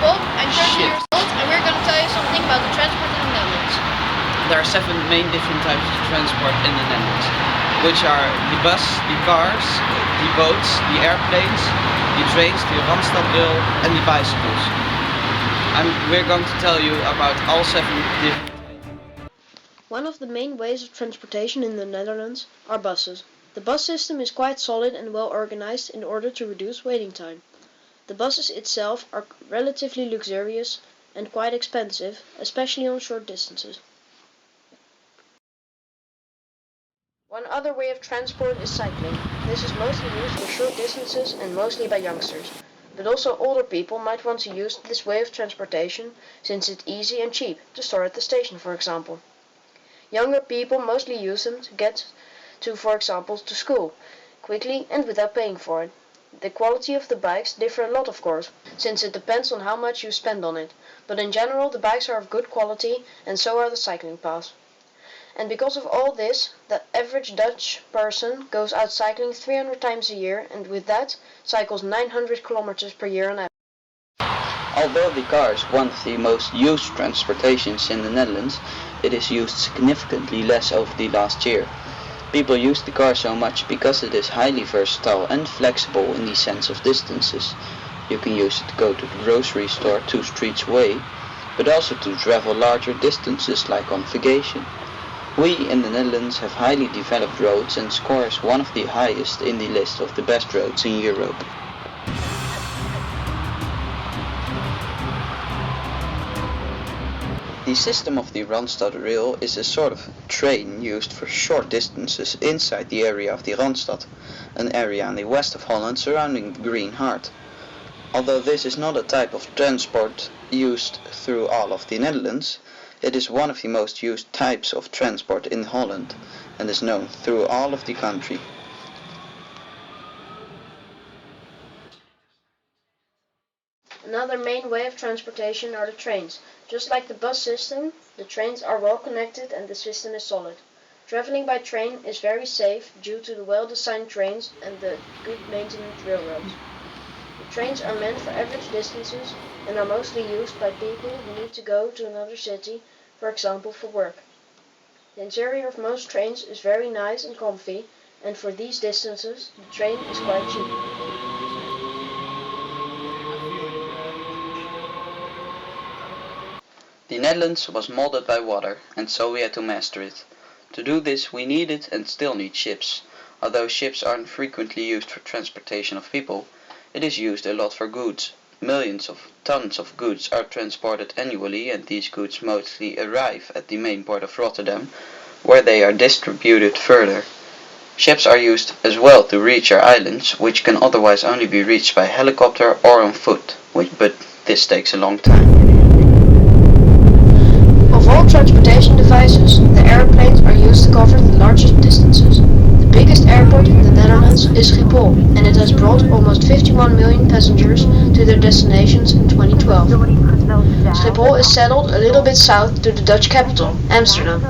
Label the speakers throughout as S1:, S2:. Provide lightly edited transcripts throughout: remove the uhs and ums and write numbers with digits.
S1: Bob, I'm 30 years old, and we're going to tell you something about the transport in the Netherlands.
S2: There are 7 main different types of transport in the Netherlands, which are the bus, the cars, the boats, the airplanes, the trains, the Randstad rail, and the bicycles. We're going to tell you about all 7 different.
S3: One of the main ways of transportation in the Netherlands are buses. The bus system is quite solid and well organized in order to reduce waiting time. The buses itself are relatively luxurious and quite expensive, especially on short distances. One other way of transport is cycling. This is mostly used for short distances and mostly by youngsters. But also older people might want to use this way of transportation since it's easy and cheap to store at the station, for example. Younger people mostly use them to get to, for example, to school, quickly and without paying for it. The quality of the bikes differ a lot, of course, since it depends on how much you spend on it, but in general the bikes are of good quality and so are the cycling paths. And because of all this, the average Dutch person goes out cycling 300 times a year and with that cycles 900 kilometers per year on average.
S4: Although the car is one of the most used transportations in the Netherlands, it is used significantly less over the last year. People use the car so much because it is highly versatile and flexible in the sense of distances. You can use it to go to the grocery store 2 streets away, but also to travel larger distances like on vacation. We in the Netherlands have highly developed roads and scores one of the highest in the list of the best roads in Europe. The system of the Randstad rail is a sort of train used for short distances inside the area of the Randstad, an area in the west of Holland surrounding the Green Heart. Although this is not a type of transport used through all of the Netherlands, it is one of the most used types of transport in Holland and is known through all of the country.
S3: Another main way of transportation are the trains. Just like the bus system, the trains are well connected and the system is solid. Traveling by train is very safe due to the well-designed trains and the good maintenance railroads. The trains are meant for average distances and are mostly used by people who need to go to another city, for example for work. The interior of most trains is very nice and comfy, and for these distances the train is quite cheap.
S4: The Netherlands was molded by water, and so we had to master it. To do this we needed and still need ships. Although ships aren't frequently used for transportation of people, it is used a lot for goods. Millions of tons of goods are transported annually, and these goods mostly arrive at the main port of Rotterdam, where they are distributed further. Ships are used as well to reach our islands, which can otherwise only be reached by helicopter or on foot, but this takes a long time.
S3: Of all transportation devices, the airplanes are used to cover the largest distances. The biggest airport in the Netherlands is Schiphol, and it has brought almost 51 million passengers to their destinations in 2012. Schiphol is settled a little bit south to the Dutch capital, Amsterdam.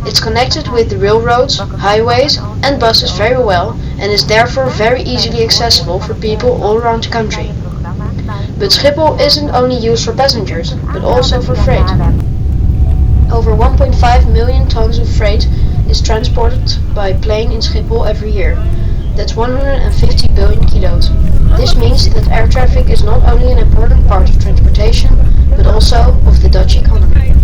S3: It's connected with the railroads, highways and buses very well and is therefore very easily accessible for people all around the country. But Schiphol isn't only used for passengers, but also for freight. Over 1.5 million tons of freight is transported by plane in Schiphol every year. That's 150 billion kilos. This means that air traffic is not only an important part of transportation, but also of the Dutch economy.